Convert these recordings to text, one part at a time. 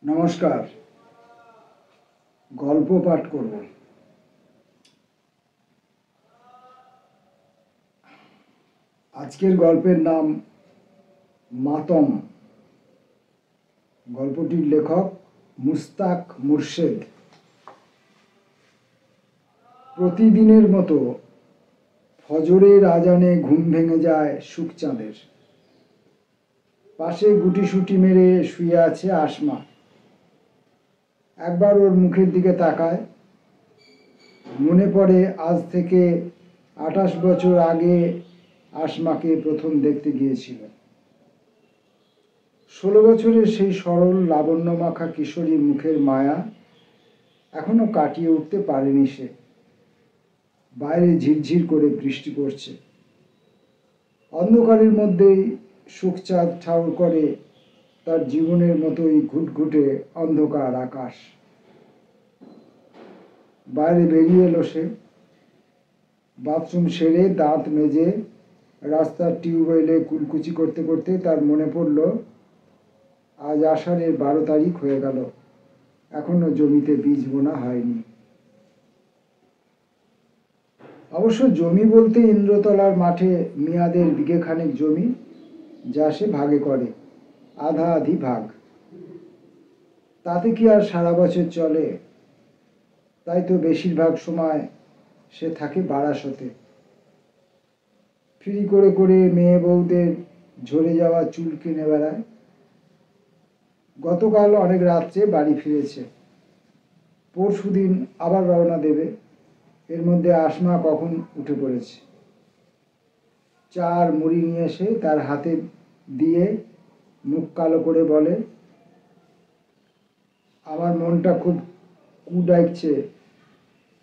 নমস্কার। গল্প পাঠ করব। আজকের গল্পের নাম মাতম। গল্পটির লেখক মুস্তাক মুর্শেদ। প্রতিদিনের মতো ফজরের আজানে ঘুম ভেঙে যায় সুখচাঁদের। পাশে গুটিসুটি মেরে শুয়ে আছে আসমা। একবার ওর মুখের দিকে তাকায়, মনে পড়ে আজ থেকে 28 বছর আগে আসমাকে প্রথম দেখতে গিয়েছিল। 16 বছরের সেই সরল লাবণ্যমাখা কিশোরী মুখের মায়া এখনো কাটিয়ে উঠতে পারেনি সে। বাইরে ঝিরঝির করে বৃষ্টি পড়ছে। অন্ধকারের মধ্যেই সুখচাঁদ ঠাউর করে তার জীবনের মতোই ঘুটঘুটে অন্ধকার আকাশ। বাইরে বেরিয়ে এলো সে। বাথরুম সেরে দাঁত মেজে রাস্তার টিউবওয়েলে কুলকুচি করতে করতে তার মনে পড়ল আজ আষাঢ়ের 12 তারিখ হয়ে গেল, এখনো জমিতে বীজ বোনা হয়নি। অবশ্য জমি বলতে ইন্দ্রতলার মাঠে মিয়াদের বিঘেখানেক জমি, যা সে ভাগে করে, আধা আধি ভাগ। তাতে কি আর সারা বছর চলে? তাই তো বেশিরভাগ সময় সে থাকে বারাসতে। ফ্রি করে করে মেয়ে বউদের ঝরে যাওয়া চুল কিনে বেড়ায়। গতকাল অনেক রাত্রে বাড়ি ফিরেছে। পরশুদিন আবার রওনা দেবে। এর মধ্যে আসমা কখন উঠে পড়েছে। চার মুড়ি নিয়ে এসে তার হাতে দিয়ে মুখ কালো করে বলে, আমার মনটা খুব ডাকছে,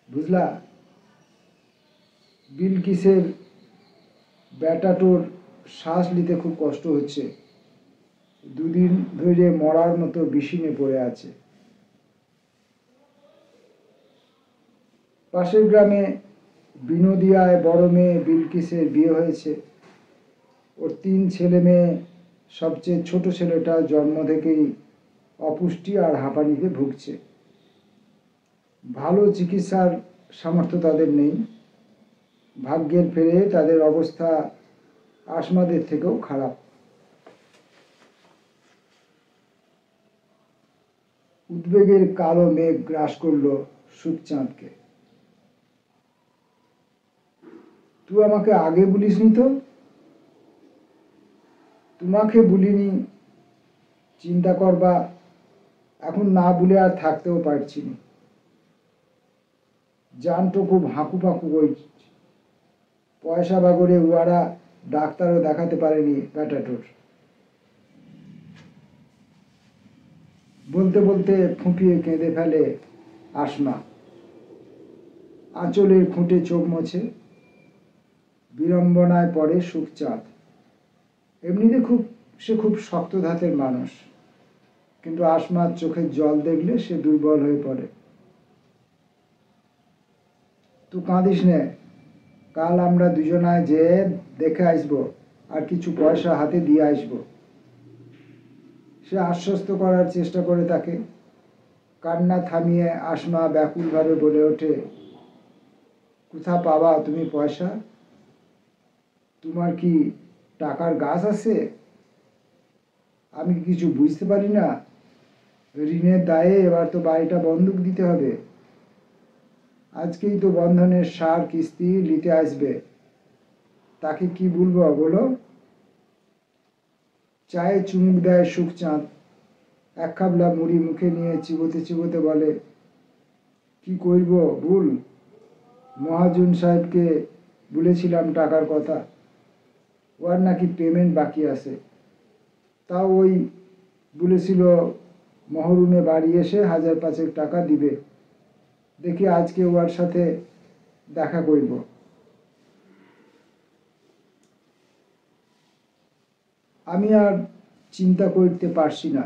বুঝলা? বিলকিসের ব্যাটাটোর শ্বাস নিতে খুব কষ্ট হচ্ছে। দুদিন ধরে মরার মতো বিছিনে পড়ে আছে। পাশের গ্রামে বিনোদিয়ায় বড় মেয়ে বিলকিসের বিয়ে হয়েছে। ওর 3 ছেলে মেয়ে। সবচেয়ে ছোট ছেলেটা জন্ম থেকেই অপুষ্টি আর হাঁপানিতে ভুগছে। ভালো চিকিৎসার সামর্থ্য তাদের নেই। ভাগ্যের ফেরে তাদের অবস্থা আসমাদের থেকেও খারাপ। উদ্বেগের কালো মেঘ গ্রাস করল সুখচাঁদকে। তুই আমাকে আগে বলিসনি তো? তোমাকে বলিনি চিন্তা করবা, এখন না বলে আর থাকতেও পারছি না। জানতো খুব হাঁকু পাকু করছে। পয়সা বাগরে উহারা ডাক্তারও দেখাতে পারেনি ব্যাটাটোর। বলতে বলতে ফুঁপিয়ে কেঁদে ফেলে আসমা। আঁচলের খুঁটে চোখ মোছে। বিড়ম্বনায় পড়ে সুখচাঁদ। এমনিতে সে খুব শক্ত ধাতের মানুষ, কিন্তু আসমার চোখের জল দেখলে সে দুর্বল হয়ে পড়ে। তুই কাঁদিস নে, কাল আমরা দুজনায় যেয়ে দেখে আসবো আর কিছু পয়সা হাতে দিয়ে আসবো। সে আশ্বস্ত করার চেষ্টা করে তাকে। কান্না থামিয়ে আসমা ব্যাকুলভাবে বলে ওঠে, কোথা পাবা তুমি পয়সা? তোমার কি টাকার গাছ আছে? আমি কিছু বুঝতে পারি না। ঋণের দায়ে এবার তো বাড়িটা বন্ধক দিতে হবে। আজকেই তো বন্ধনের সার কিস্তি নিতে আসবে। তাকে কি বলবো বলো? চায়ে চুমুক দেয় সুখচাঁদ। এক খাবলা মুড়ি মুখে নিয়ে চিবোতে চিবোতে বলে, কি করব ভুল? মহাজন সাহেবকে বলেছিলাম টাকার কথা। ওর নাকি পেমেন্ট বাকি আছে। তাও ওই বলেছিল মহরুমে বাড়ি এসে 1000-5 টাকা দিবে। দেখি আজকে ওর সাথে দেখা করব। আমি আর চিন্তা করতে পারছি না।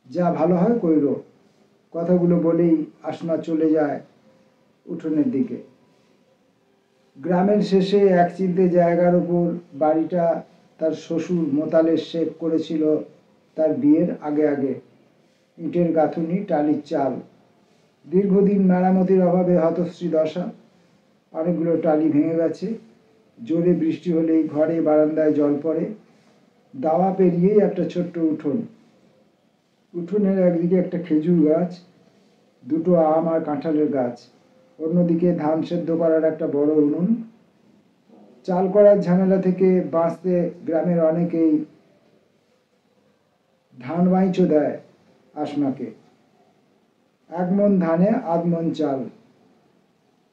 যা ভালো হয় কইর। কথাগুলো বলেই আসমা চলে যায় উঠোনের দিকে। গ্রামের শেষে এক চিলতে জায়গার উপর বাড়িটা তার শ্বশুর মোতালের শেখ করেছিল তার বিয়ের আগে আগে। ইটের গাঁথুনি, টালির চাল। দীর্ঘদিন মেরামতির অভাবে হতশ্রী দশা। অনেকগুলো টালি ভেঙে গেছে। জোরে বৃষ্টি হলেই ঘরে বারান্দায় জল পড়ে। দাওয়া পেরিয়েই একটা ছোট্ট উঠোন। উঠোনের একদিকে একটা খেজুর গাছ, দুটো আম আর কাঁঠালের গাছ, অন্যদিকে ধান সেদ্ধ করার একটা বড় উনুন। চাল করার ঝামেলা থেকে বাঁচতে গ্রামের অনেকেই ধান বাইচো দেয় আসমাকে। 1 মণ ধানে 8 মণ চাল,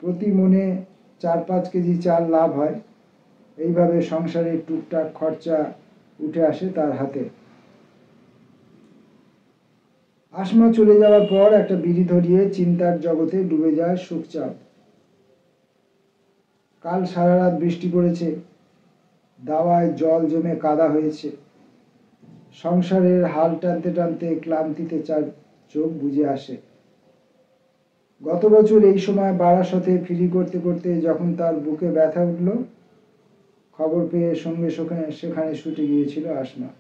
প্রতি মণে 4-5 কেজি চাল লাভ হয়। এইভাবে সংসারের টুকটাক খরচা উঠে আসে তার হাতে। আসমা চলে যাওয়ার পর একটা বিড়ি ধরিয়ে চিন্তার জগতে ডুবে যায় সুখচাঁদ। কাল সারা রাত বৃষ্টি পড়েছে, দাওয়ায় জল জমে কাদা হয়েছে। সংসারের হাল টানতে টানতে ক্লান্তিতে চার চোখ বুজে আসে। গত বছর এই সময় বারাসতে ফিরি করতে করতে যখন তার বুকে ব্যথা উঠল, খবর পেয়ে সঙ্গে সঙ্গে সেখানে ছুটে গিয়েছিল আসমা।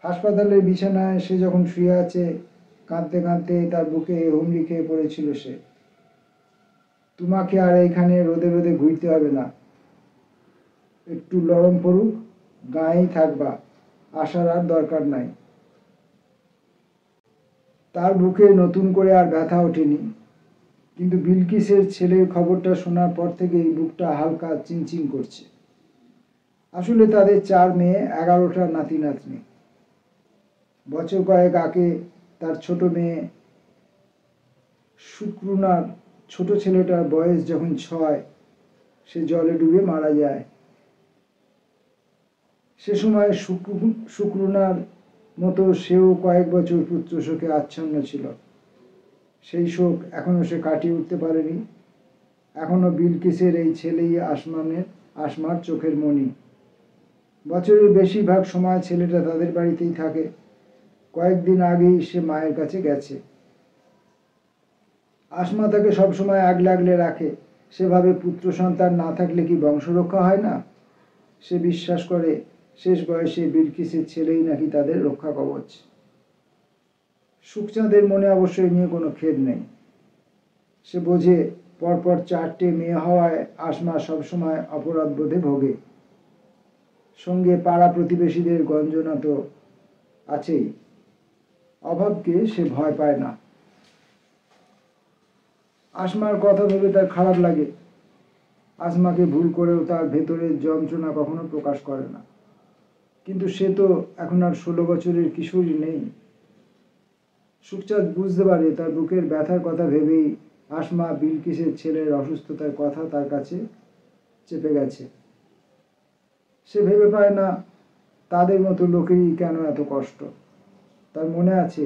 হাসপাতালের বিছানায় সে যখন শুয়ে আছে, কাঁদতে কাঁদতে তার বুকে হুমড়ি খেয়ে পড়েছিল সে। তোমাকে আর এইখানে রোদে রোদে ঘুরতে হবে না, একটু লরম পড়ুক, গাঁয়েই থাকবা, আসার আর দরকার নাই। তার বুকে নতুন করে আর ব্যথা ওঠেনি, কিন্তু বিলকিসের ছেলের খবরটা শোনার পর থেকেই বুকটা হালকা চিনচিন করছে। আসলে তাদের 4 মেয়ে, 11টা নাতি নাতনি। বছর কয়েক আগে তার ছোট মেয়ে শুক্রুনার ছোট ছেলেটার বয়স যখন 6, সে জলে ডুবে মারা যায়। সে সময় শুক্রুনার মতো সেও কয়েক বছর পুত্র শোকে আচ্ছন্ন ছিল। সেই শোক এখনো সে কাটিয়ে উঠতে পারেনি। এখনো বিলকিসের এই ছেলেই আসমার চোখের মণি। বছরের বেশিরভাগ সময় ছেলেটা তাদের বাড়িতেই থাকে। কয়েকদিন আগেই সে মায়ের কাছে গেছে। আসমা তাকে সবসময় আগলে আগলে রাখে। সেভাবে পুত্র সন্তান না থাকলে কি বংশরক্ষা হয় না? সে বিশ্বাস করে শেষ বয়সে বিলকিসের ছেলেই নাকি তাদের রক্ষা কবচ। সুখচাঁদের মনে অবশ্য এ নিয়ে কোনো খেদ নেই। সে বোঝে পরপর 4টে মেয়ে হওয়ায় আসমা সবসময় অপরাধ বোধে ভোগে। সঙ্গে পাড়া প্রতিবেশীদের গঞ্জনা তো আছেই। অভাবকে সে ভয় পায় না। আসমার কথা ভেবে তার খারাপ লাগে। আসমাকে ভুল করেও তার ভেতরের যন্ত্রণা কখনো প্রকাশ করে না। কিন্তু সে তো এখন আর 16 বছরের কিশোরী নেই। সুখচাঁদ বুঝতে পারে তার বুকের ব্যথার কথা ভেবেই আসমা বিলকিসের ছেলের অসুস্থতার কথা তার কাছে চেপে গেছে। সে ভেবে পায় না তাদের মতো লোকেরই কেন এত কষ্ট। তার মনে আছে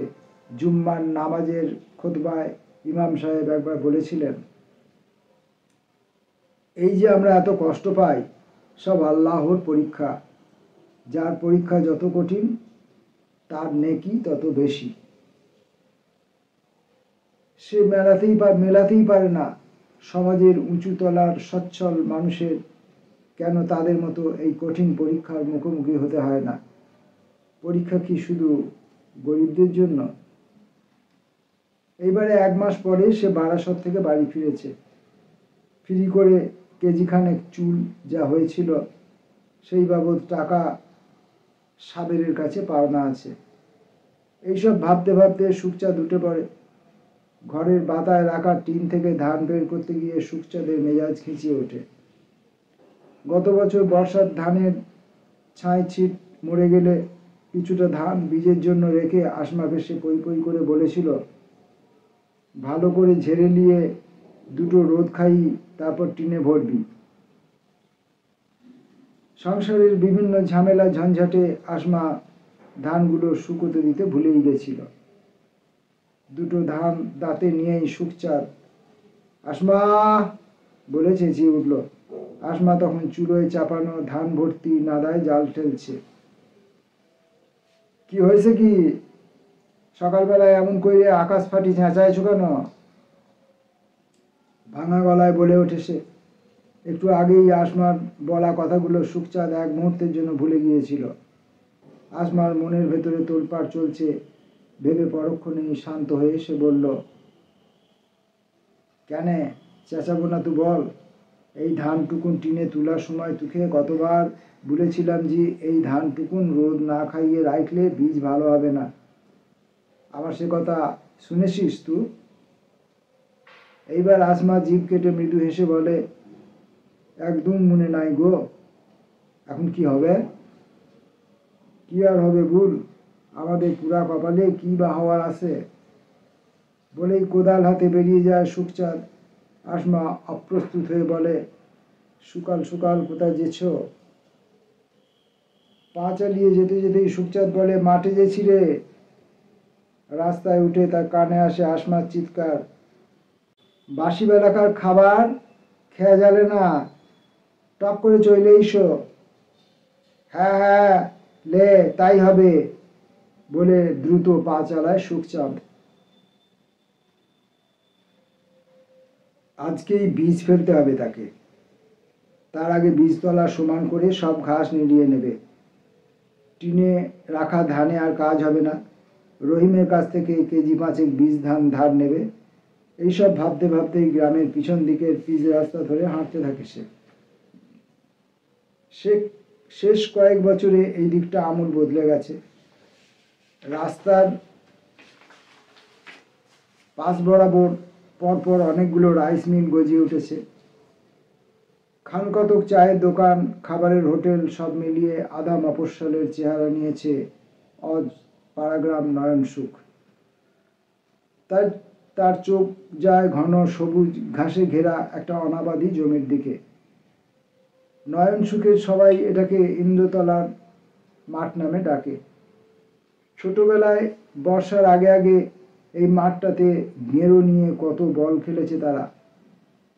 জুম্মার নামাজের খুতবায় ইমাম সাহেব একবার বলেছিলেন, এই যে আমরা এত কষ্ট পাই, সব আল্লাহর পরীক্ষা। যার পরীক্ষা যত কঠিন, তার নেকি তত বেশি। সে মেলাতেই পারে না সমাজের উঁচু তলার সচ্ছল মানুষের কেন তাদের মতো এই কঠিন পরীক্ষার মুখোমুখি হতে হয় না। পরীক্ষা কি শুধু গরিবদের জন্য? এইবারে 1 মাস পরে সে বারাসত থেকে বাড়ি ফিরেছে। ফ্রি করে কেজিখানেক চুল যা হয়েছিল সেই বাবদ টাকা সাবেরের কাছে পাওনা আছে। এইসব ভাবতে ভাবতে সুখচাঁদ উঠে পড়ে। ঘরের বাতায় রাখা টিন থেকে ধান বের করতে গিয়ে সুখচাঁদের মেজাজ খিঁচিয়ে ওঠে। গত বছর বর্ষার ধানের ছাই ছিট মরে গেলে কিছুটা ধান বীজের জন্য রেখে আসমাকে সে পই পই করে বলেছিল, ভালো করে ঝেড়ে নিয়ে 2টো রোদ খাইয়ে তারপর টিনে ভরবি। সংসারের বিভিন্ন ঝামেলা ঝঞ্ঝাটে আসমা ধানগুলো শুকোতে দিতে ভুলেই গেছিল। 2টো ধান দাঁতে নিয়েই সুখচাঁদ আসমা বলে চেঁচিয়ে উঠল। আসমা তখন চুলোয় চাপানো ধান ভর্তি নাদায় জাল ঠেলছে। কি হয়েছে কি? সকালবেলায় এমন করে আকাশ ফাটি চেঁচাইছ কেন? ভাঙা গলায় বলে ওঠে সে। একটু আগেই আসমার বলা কথাগুলো সুখচাঁদ এক মুহূর্তের জন্য ভুলে গিয়েছিল। আসমার মনের ভেতরে তোলপাড় চলছে ভেবে পরক্ষণেই শান্ত হয়ে সে বলল, কেন চেঁচাবো না তুই বল? এই ধানটুকুন টিনে তোলার সময় তোকে কতবার বলেছিলাম যে এই ধানটুকুন রোদ না খাইয়ে রাখলে বীজ ভালো হবে না। আমার সে কথা শুনেছিস তুই? এইবার আসমা জিভ কেটে মৃদু হেসে বলে, একদম মনে নাই গো। এখন কি হবে? কি আর হবে ভুল, আমাদের পুরা কপালে কি বা হওয়ার আছে? বলেই কোদাল হাতে বেরিয়ে যায় সুখচাঁদ। আসমা অপ্রস্তুত হয়ে বলে, সকাল সকাল কোথায় যেছ? পা চালিয়ে যেতে যেতেই সুখচাঁদ বলে, মাঠে গেছি রে। রাস্তায় উঠে তার কানে আসে আসমার চিৎকার, বাসি বেলাকার খাবার খেয়া যাবে না, টক করে চলে এসো। হ্যাঁ হ্যাঁ, লে তাই হবে, বলে দ্রুত পা চালায় সুখচাঁদ। আজকেই বীজ ফেলতে হবে তাকে। তার আগে বীজতলা সমান করে সব ঘাস নিড়িয়ে নেবে। টিনে রাখা ধানে আর কাজ হবে না। রহিমের কাছ থেকে কেজি 5 বীজ ধান ধার নেবে। এইসব ভাবতে ভাবতেই গ্রামের পিছন দিকের পিচ রাস্তা ধরে হাঁটতে থাকে সে। শেষ কয়েক বছরে এই দিকটা আমূল বদলে গেছে। রাস্তার পাশ বরাবর পরপর অনেকগুলো রাইস মিল গজিয়ে উঠেছে। খানকতক চায়ের দোকান, খাবারের হোটেল, সব মিলিয়ে আধা মফস্বলের চেহারা নিয়েছে অজ পাড়াগ্রাম নয়ন সুখ। তার তার চোখ যায় ঘন সবুজ ঘাসে ঘেরা একটা অনাবাদি জমির দিকে। নয়ন সুখের সবাই এটাকে ইন্দ্রতলার মাঠ নামে ডাকে। ছোটবেলায় বর্ষার আগে আগে এই মাঠটাতে গেঁড়ো নিয়ে কত বল খেলেছে তারা।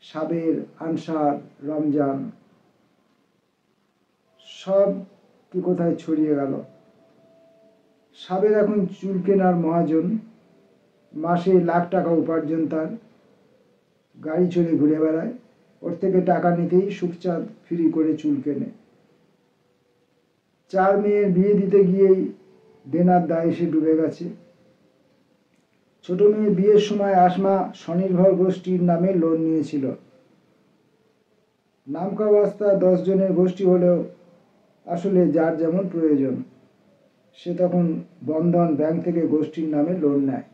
সাবের, আনসার, রমজান সব কি কোথায় ছড়িয়ে গেল। সাবের এখন চুল কেনার মহাজন, মাসে লাখ টাকা উপার্জন তার, গাড়ি চড়ে ঘুরে বেড়ায়। ওর থেকে টাকা নিতেই সুখচাঁদ ফ্রি করে চুল কেনে। 4 মেয়ের বিয়ে দিতে গিয়েই দেনার দায় এসে ডুবে গেছে। ছোট মেয়ের বিয়ের সময় আসমা স্বনির্ভর গোষ্ঠীর নামে লোন নিয়েছিল। নামকা বাস্তা 10 জনের গোষ্ঠী হলেও আসলে যার যেমন প্রয়োজন সে তখন বন্ধন ব্যাংক থেকে গোষ্ঠীর নামে লোন নেয়।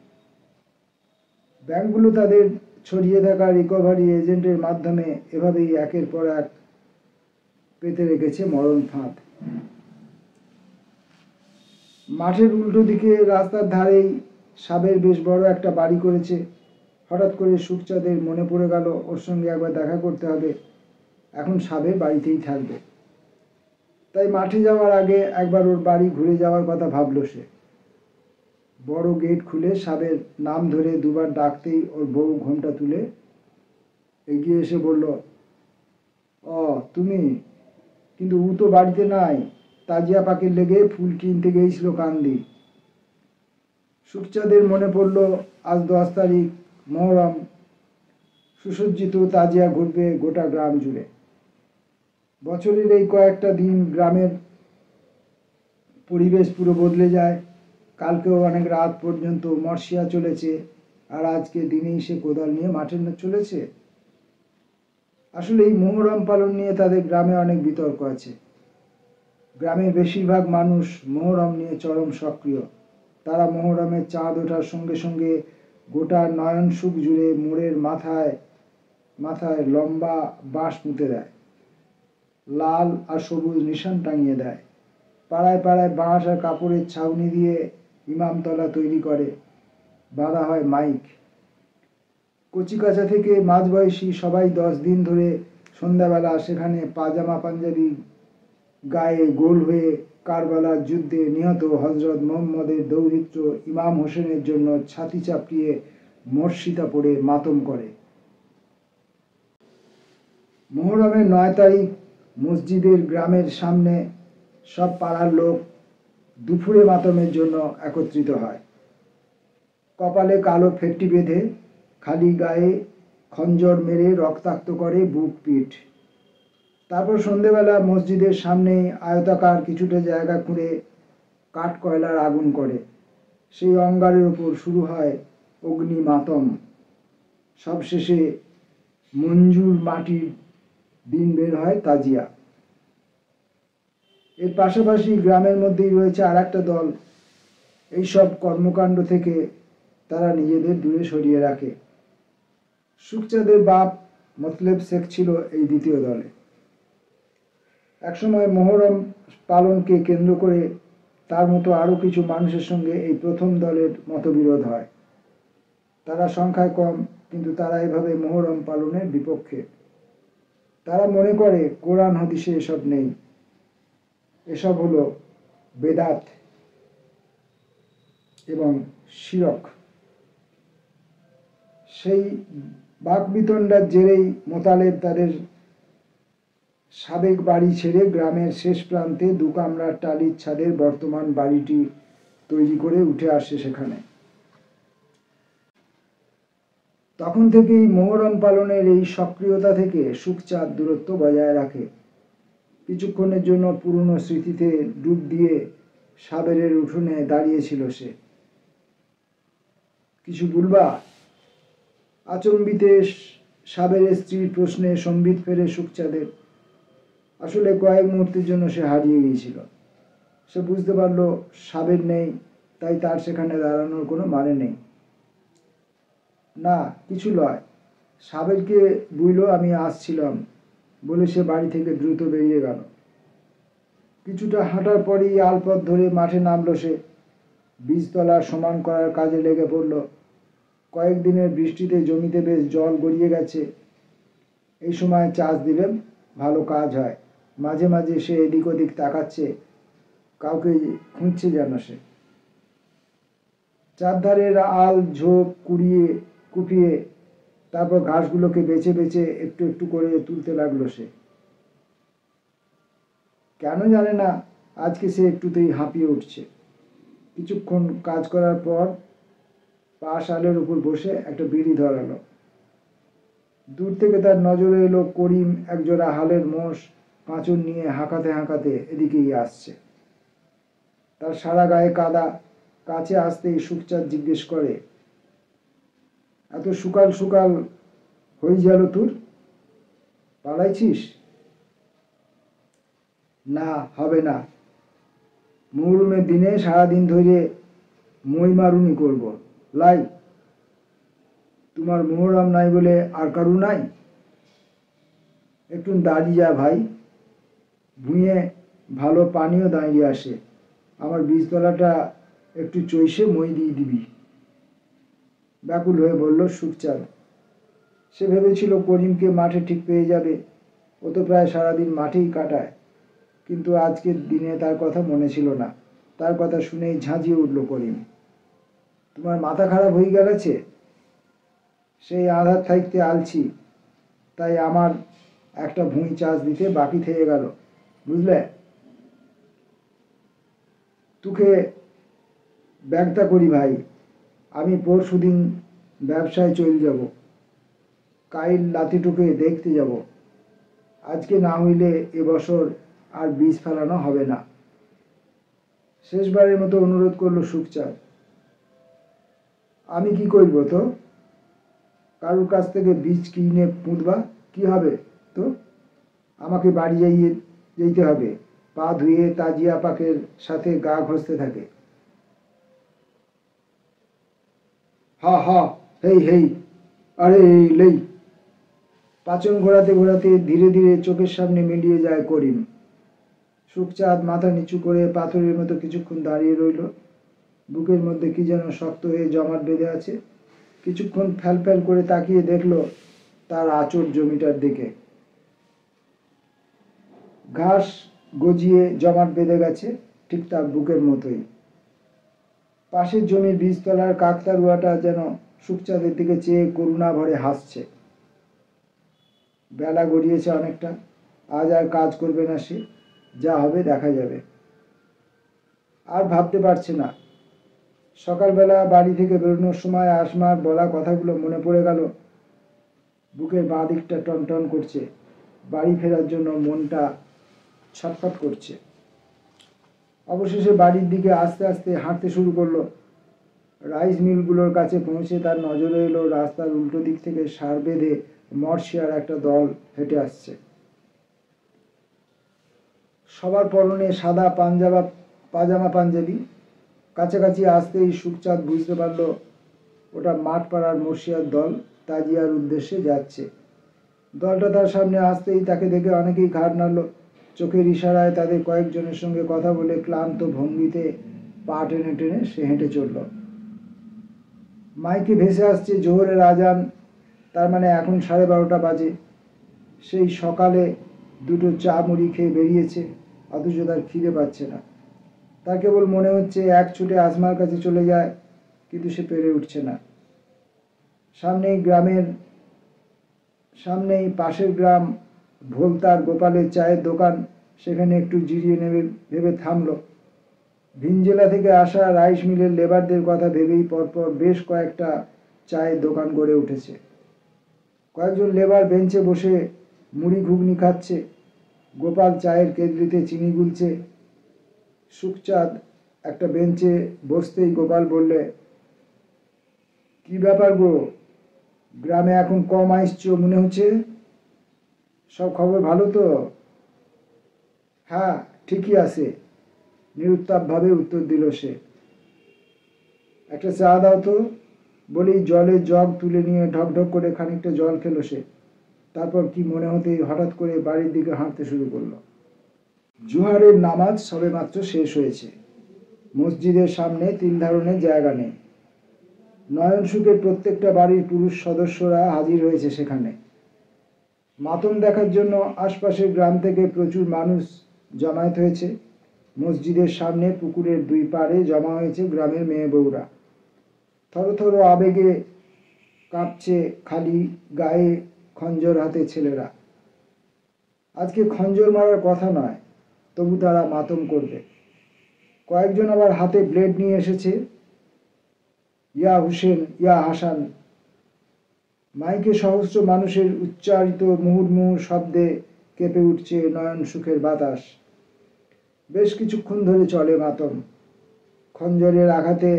ব্যাংকগুলো তাদের ছড়িয়ে থাকা রিকভারি এজেন্টের মাধ্যমে এভাবেই একের পর এক পেতে রেখেছে মরণ ফাঁদ। মাঠের উল্টো দিকে রাস্তার ধারেই সাবের বেশ বড় একটা বাড়ি করেছে। হঠাৎ করে সুখচাঁদের মনে পড়ে গেল ওর সঙ্গে একবার দেখা করতে হবে। এখন সাবের বাড়িতেই থাকবে। তাই মাঠে যাওয়ার আগে একবার ওর বাড়ি ঘুরে যাওয়ার কথা ভাবল সে। বড় গেট খুলে সাবের নাম ধরে দুবার ডাকতেই ওর বউ ঘোমটা তুলে এগিয়ে এসে বলল, ও তুমি? কিন্তু ও তো বাড়িতে নাই, তাজিয়া পাখির লেগে ফুল কিনতে গিয়েছিল কান্দি। সুখচাঁদের মনে পড়ল আজ 10 তারিখ মহরম, সুসজ্জিত তাজিয়া ঘুরবে গোটা গ্রাম জুড়ে। বছরের এই কয়েকটা দিন গ্রামের পরিবেশ পুরো বদলে যায়। কালকেও অনেক রাত পর্যন্ত মর্ষিয়া চলেছে, আর আজকে দিনেই সে কোদাল নিয়ে মাঠে চলেছে। আসলে এই মোহরম পালন নিয়ে তাদের গ্রামে অনেক বিতর্ক আছে। গ্রামের বেশিরভাগ মানুষ মোহরম নিয়ে চরম সক্রিয়। তারা মোহরমের চাঁদ ওঠার সঙ্গে সঙ্গে গোটা নয়ন সুখ জুড়ে মোড়ের মাথায় মাথায় লম্বা বাঁশ পুঁতে দেয়, লাল আর সবুজ নিশান টাঙিয়ে দেয়। পাড়ায় পাড়ায় বাঁশ আর কাপড়ের ছাউনি দিয়ে ইমামতলা তৈরি করে, বাঁধা হয় মাইক। কচিকাঁচা থেকে মাঝবয়সী সবাই 10 দিন ধরে সন্ধ্যাবেলা সেখানে পাজামা পাঞ্জাবি গায়ে গোল হয়ে কারবালার যুদ্ধে নিহত হজরত মোহাম্মদের দৌহিত্র ইমাম হোসেনের জন্য ছাতি চাপড়িয়ে মর্ষিতা পড়ে মাতম করে। মোহরমের 9 তারিখ মসজিদের গ্রামের সামনে সব পাড়ার লোক দুপুরে মাতমের জন্য একত্রিত হয়। কপালে কালো ফেটটি বেঁধে খালি গায়ে খঞ্জর মেরে রক্তাক্ত করে বুক পিঠ। তারপর সন্ধেবেলা মসজিদের সামনে আয়তাকার কিছুটা জায়গা খুঁড়ে কাঠ কয়লার আগুন করে। সেই অঙ্গারের উপর শুরু হয় অগ্নি মাতম। সবশেষে মঞ্জুর মাটির দিন বের হয় তাজিয়া। এর পাশাপাশি গ্রামের মধ্যেই রয়েছে আর একটা দল। এইসব কর্মকাণ্ড থেকে তারা নিজেদের দূরে সরিয়ে রাখে। সুখচাঁদের বাপ মতলেব শেখ ছিল এই দ্বিতীয় দলে। একসময় মোহরম পালনকে কেন্দ্র করে তার মতো আরও কিছু মানুষের সঙ্গে এই প্রথম দলের মতবিরোধ হয়। তারা সংখ্যায় কম, কিন্তু তারা এভাবে মোহরম পালনের বিপক্ষে। তারা মনে করে কোরআন হাদিসে এসব নেই, এসব হলো বেদাত এবং শিরক। সেই বাকবিতণ্ডার জেরেই মোতালেব তাদের সাবেক বাড়ি ছেড়ে গ্রামের শেষ প্রান্তে 2 কামরার টালির ছাদের বর্তমান বাড়িটি তৈরি করে উঠে আসে সেখানে। তখন থেকেই মোহরম পালনের এই সক্রিয়তা থেকে সুখচাঁদ দূরত্ব বজায় রাখে। কিছুক্ষণের জন্য পুরনো স্মৃতিতে ডুব দিয়ে সাবেরের উঠোনে দাঁড়িয়েছিল সে। কিছু বলবা? আচম্বিতে সাবেরের স্ত্রীর প্রশ্নে সম্বিত ফেরে সুখচাঁদের। আসলে কয়েক মুহূর্তের জন্য সে হারিয়ে গিয়েছিল। সে বুঝতে পারল সাবের নেই, তাই তার সেখানে দাঁড়ানোর কোনো মানে নেই। না, কিছু লয়। সাবেরকে বুঝল আমি আসছিলাম বলে সে বাড়ি থেকে দ্রুত বেরিয়ে গেল। কিছুটা হাঁটার পরেই আলপথ ধরে মাঠে নামলো সে। বীজতলা সমান করার কাজে লেগে পড়ল। কয়েকদিনের বৃষ্টিতে জমিতে বেশ জল গড়িয়ে গেছে। এই সময় চাষ দিলে ভালো কাজ হয়। মাঝে মাঝে সে এদিক ওদিক তাকাচ্ছে, কাউকে খুঁজছে যেন সে। চারধারের আল ঝোপ কুপিয়ে তারপর ঘাসগুলোকে বেছে বেছে একটু একটু করে তুলতে লাগলো সে। কেন জানে না, আজকে সে একটুতেই হাঁপিয়ে উঠছে। কিছুক্ষণ কাজ করার পর পাশ আলের উপর বসে একটা বিড়ি ধরালো। দূর থেকে তার নজরে এলো করিম একজোড়া হালের মোষ পাঁচন নিয়ে হাঁকাতে হাঁকাতে এদিকেই আসছে। তার সারা গায়ে কাদা। কাছে আসতেই সুখচাঁদ জিজ্ঞেস করে, এত সকাল সকাল হয়ে গেল তোর? পালাইছিস? না, হবে না। মুহরমের দিনে সারাদিন ধরে মই মারুনি করব। লাই, তোমার মোহরম নাই বলে আর কারু নাই? একটু দাঁড়িয়ে যা ভাই, ভুঁয়ে ভালো পানিও দাঁড়িয়ে আসে। আমার বীজতলাটা একটু চইসে মই দিয়ে দিবি। ব্যাকুল হয়ে বলল সুখচাঁদ। সে ভেবেছিল করিমকে মাঠে ঠিক পেয়ে যাবে। ও তো প্রায় সারাদিন মাঠেই কাটায়। কিন্তু আজকের দিনে তার কথা মনে ছিল না। তার কথা শুনেই ঝাঁঝিয়ে উঠল করিম। তোমার মাথা খারাপ হয়ে গেছে? সেই আধার থাকতে আলছি, তাই আমার একটা ভুঁই চাষ দিতে বাকি থেকে গেল, বুঝলে? তোকে ব্যাগটা করি ভাই, আমি পরশুদিন ব্যবসায় চলে যাব। কাইল লাতিটুকে দেখতে যাব। আজকে না হইলে এবছর আর বীজ ফেলানো হবে না। শেষবারের মতো অনুরোধ করলো সুখচাঁদ। আমি কি করব তো? কারুর কাছ থেকে বীজ কিনে পুঁতবা? কি হবে তো? আমাকে বাড়ি যেতে হবে। পা ধুয়ে তাজিয়া পাকের সাথে গা ঘষতে থাকে। হা হা, হেই হেই, আরে লেই। পাচন ঘোরাতে ঘোরাতে ধীরে ধীরে চোখের সামনে মিলিয়ে যায় করিম। সুখচাঁদ মাথা নিচু করে পাথরের মতো কিছুক্ষণ দাঁড়িয়ে রইল। বুকের মধ্যে কি যেন শক্ত হয়ে জমাট বেঁধে আছে। কিছুক্ষণ ফ্যাল ফ্যাল করে তাকিয়ে দেখল তার আঁচড় জমিটার দিকে। ঘাস গজিয়ে জমাট বেঁধে গেছে, ঠিক তার বুকের মতোই। পাশের জমির বীজতলার কাকতারুয়াটা যেন সুখচাঁদের দিকে চেয়ে করুণা ভরে হাসছে। বেলা গড়িয়েছে অনেকটা। আজ আর কাজ করবে না সে। যা হবে দেখা যাবে। আর ভাবতে পারছে না। সকালবেলা বাড়ি থেকে বেরোনোর সময় আসমার বলা কথাগুলো মনে পড়ে গেল। বুকের বাঁ দিকটা টনটন করছে। বাড়ি ফেরার জন্য মনটা ছটফট করছে। অবশেষে বাড়ির দিকে আস্তে আস্তে হাঁটতে শুরু করলো। রাইস মিলগুলোর কাছে পৌঁছে তার নজরে এলো রাস্তার উল্টো দিক থেকে সার বেঁধে মর্শিয়ার একটা দল হেঁটে আসছে। সবার পরনে সাদা পাজামা পাঞ্জাবি। কাছাকাছি আসতেই সুখচাঁদ বুঝতে পারল ওটা মাঠ পাড়ার মর্শিয়ার দল তাজিয়ার উদ্দেশ্যে যাচ্ছে। দলটা তার সামনে আসতেই তাকে দেখে অনেকেই ঘাড় নাড়ল। চোখের ইশারায় তাদের কয়েকজনের সঙ্গে কথা বলে ক্লান্ত ভঙ্গিতে পা টেনে টেনে সে হেঁটে চলল। মাইকে ভেসে আসছে জোহরের আজান, তার মানে এখন 12:30 বাজে। সেই সকালে দুটো চা মুড়ি খেয়ে বেরিয়েছে, অথচ তার খিদে পাচ্ছে না। তার কেবল মনে হচ্ছে এক ছুটে আসমার কাছে চলে যায়, কিন্তু সে পেরে উঠছে না। সামনেই পাশের গ্রাম ভোলতার গোপালের চায়ের দোকান, সেখানে একটু জিরিয়ে নেবে ভেবে থামল। ভিন জেলা থেকে আসা রাইস মিলের লেবারদের কথা ভেবেই পরপর বেশ কয়েকটা চায়ের দোকান গড়ে উঠেছে। কয়েকজন লেবার বেঞ্চে বসে মুড়ি ঘুগনি খাচ্ছে। গোপাল চায়ের কেতলিতে চিনি গুলছে। সুখচাঁদ একটা বেঞ্চে বসতেই গোপাল বললে, কি ব্যাপার গো, গ্রামে এখন কম আসছো মনে হচ্ছে? সব খবর ভালো তো? হ্যাঁ, ঠিকই আছে, নিরুত্তাপভাবে উত্তর দিল সে। একটা চা দাও তো, বলেই জলের জগ তুলে নিয়ে ঢকঢক করে খানিকটা জল খেলো সে। তারপর কি মনে হতেই হঠাৎ করে বাড়ির দিকে হাঁটতে শুরু করলো। জোহরের নামাজ সবে মাত্র শেষ হয়েছে। মসজিদের সামনে 3 ধরনের জায়গা নেই। নয়ন সুখের প্রত্যেকটা বাড়ির পুরুষ সদস্যরা হাজির হয়েছে সেখানে। মাতম দেখার জন্য আশপাশের গ্রাম থেকে প্রচুর মানুষ জমায়েত হয়েছে। মসজিদের সামনে পুকুরের 2 পাড়ে জমা হয়েছে গ্রামের মেয়ে বউরা। থরথর আবেগে কাঁপছে খালি গায়ে খঞ্জর হাতে ছেলেরা। আজকে খঞ্জর মারার কথা নয়, তবু তারা মাতম করবে। কয়েকজন আবার হাতে ব্লেড নিয়ে এসেছে। ইয়া হুসেন, ইয়া হাসান। মাইকে সহস্র মানুষের উচ্চারিত মুহুর্মুহু শব্দে কেঁপে উঠছে নয়ন সুখের বাতাস। বেশ কিছুক্ষণ ধরে চলে মাতম। খঞ্জরের আঘাতে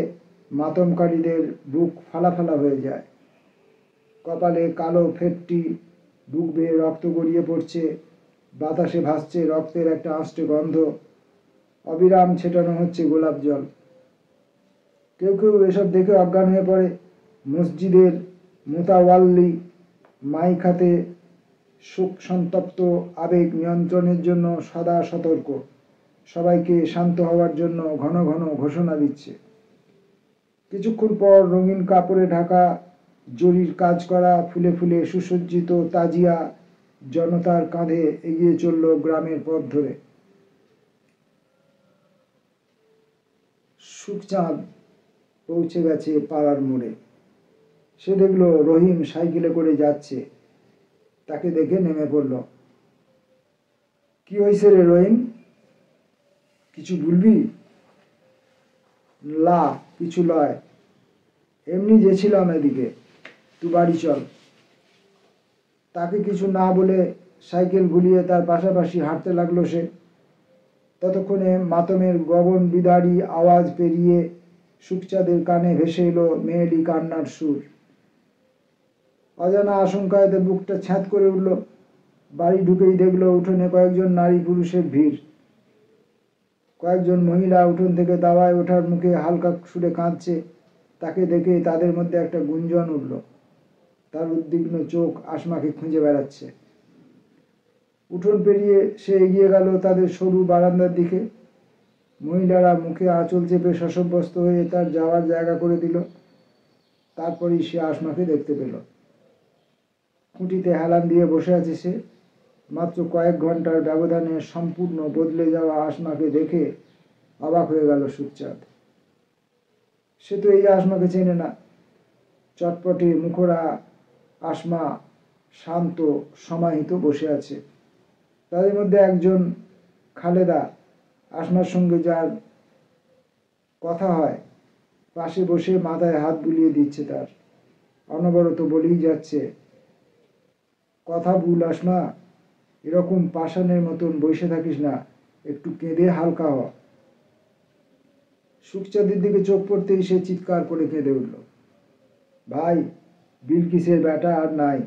মাতমকারীদের বুক ফালাফালা হয়ে যায়। কপালে কালো ফেটটি, বুক বেয়ে রক্ত গড়িয়ে পড়ছে। বাতাসে ভাসছে রক্তের একটা আষ্টে গন্ধ। অবিরাম ছেটানো হচ্ছে গোলাপ জল। কেউ কেউ এসব দেখে অজ্ঞান হয়ে পড়ে। মসজিদের মুতাওয়াল্লি মাইক হাতে শোক সন্তপ্ত আবেগ নিয়ন্ত্রণের জন্য সদা সতর্ক, সবাইকে শান্ত হওয়ার জন্য ঘন ঘন ঘোষণা দিচ্ছে। কিছুক্ষণ পর রঙিন কাপড়ে ঢাকা, জরির কাজ করা, ফুলে ফুলে সুসজ্জিত তাজিয়া জনতার কাঁধে এগিয়ে চলল গ্রামের পথ ধরে। সুখচাঁদ পৌঁছে গেছে পাড়ার মোড়ে। সে দেখল রহিম সাইকেলে করে যাচ্ছে। তাকে দেখে নেমে পড়ল। কি হয়েছে রে রহিম, কিছু বলবি? লা, কিছু লয়, এমনি যেছিলাম এদিকে, তুই বাড়ি চল। তাকে কিছু না বলে সাইকেল ঘুরিয়ে তার পাশাপাশি হাঁটতে লাগলো সে। ততক্ষণে মাতমের গগন বিদারী আওয়াজ পেরিয়ে সুখচাঁদের কানে ভেসে এলো মেয়েলি কান্নার সুর। অজানা আশঙ্কায় তার বুকটা ছ্যাঁত করে উঠল। বাড়ি ঢুকেই দেখলো উঠোনে কয়েকজন নারী পুরুষের ভিড়। কয়েকজন মহিলা উঠোন থেকে দাওয়ায় ওঠার মুখে হালকা সুরে কাঁদছে। তাকে দেখে তাদের মধ্যে একটা গুঞ্জন উঠল। তার উদ্বিগ্ন চোখ আসমাকে খুঁজে বেড়াচ্ছে। উঠোন পেরিয়ে সে এগিয়ে গেল তাদের সরু বারান্দার দিকে। মহিলারা মুখে আঁচল চেপে শশব্যস্ত হয়ে তার যাওয়ার জায়গা করে দিল। তারপরেই সে আসমাকে দেখতে পেল। খুঁটিতে হেলান দিয়ে বসে আছে সে। মাত্র কয়েক ঘন্টার ব্যবধানে সম্পূর্ণ বদলে যাওয়া আসমাকে দেখে অবাক হয়ে গেল সুখচাঁদ। সে তো এই আসমাকে চেনে না। চটপটে মুখরা আসমা শান্ত সমাহিত বসে আছে। তাদের মধ্যে একজন খালেদা, আসমার সঙ্গে যার কথা হয়, পাশে বসে মাথায় হাত বুলিয়ে দিচ্ছে তার। অনবরত বলেই যাচ্ছে, কথা ভুল আসমা, এরকম পাষাণের মতন বসে থাকিস না, একটু কেঁদে হালকা হ। সুখচাঁদের দিকে চোখ পড়তেই সে চিৎকার করে কেঁদে উঠল, ভাই, বিলকিসের বেটা আর নাই।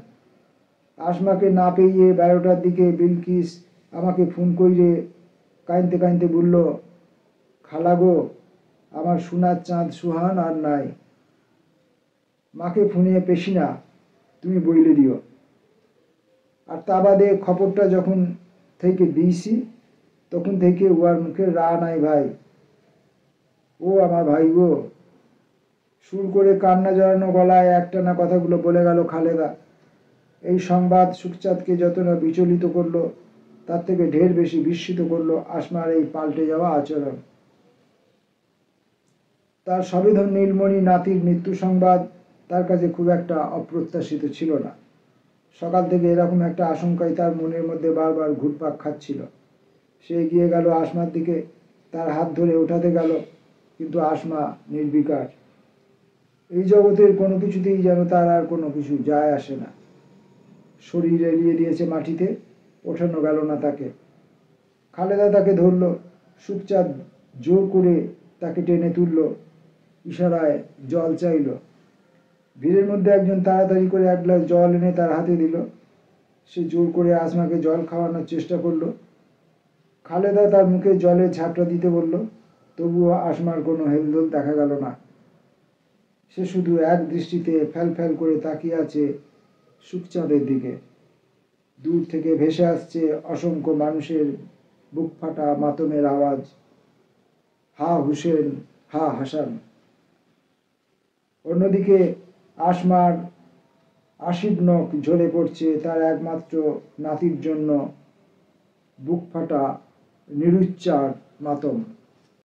আসমাকে না পেয়ে 12টার দিকে বিলকিস আমাকে ফোন কইরে কাইনতে কাইনতে বলল, খালা গো, আমার সোনার চাঁদ সুহান আর নাই। মাকে ফোনে পেশি না, তুমি বইলে দিও। আর তা বাদে খবরটা যখন থেকে দিয়েছি তখন থেকে ওর মুখে রা নাই ভাই। ও আমার ভাই গো। সুর করে কান্না জড়ানো গলায় একটানা কথাগুলো বলে গেল খালেদা। এই সংবাদ সুখচাঁদকে যত না বিচলিত করলো, তার থেকে ঢের বেশি বিস্মিত করলো আসমার এই পাল্টে যাওয়া আচরণ। তার সবেধন নীলমণি নাতির মৃত্যু সংবাদ তার কাছে খুব একটা অপ্রত্যাশিত ছিল না। সকাল থেকে এরকম একটা আশঙ্কাই তার মনের মধ্যে বারবার ঘুরপাক খাচ্ছিল। সে এগিয়ে গেল আসমার দিকে, তার হাত ধরে ওঠাতে গেল, কিন্তু আসমা নির্বিকার। এই জগতের কোনো কিছুতেই যেন তার আর কোনো কিছু যায় আসে না। শরীর এলিয়ে দিয়েছে মাটিতে, ওঠানো গেল না তাকে। খালেদা তাকে ধরল, সুখচাঁদ জোর করে তাকে টেনে তুলল, ইশারায় জল চাইল। ভিড়ের মধ্যে একজন তাড়াতাড়ি করে এক গ্লাস জল এনে তার হাতে দিল। সে জোর করে আসমাকে জল খাওয়ানোর চেষ্টা করলো। খালেদা তার মুখে জলে ঝাপটা দিতে বলল, তবুও আসমার কোনো হেলদোল দেখা গেল না। সে শুধু এক দৃষ্টিতে ফ্যাল ফ্যাল করে তাকিয়ে আছে সুখচাঁদের দিকে। দূর থেকে ভেসে আসছে অসংখ্য মানুষের বুক ফাটা মাতমের আওয়াজ, হা হুসেন, হা হাসান। অন্যদিকে আসমার আশির নখ ঝরে পড়ছে তার একমাত্র নাতির জন্য বুক ফাটা নিরুচ্চার মাতম।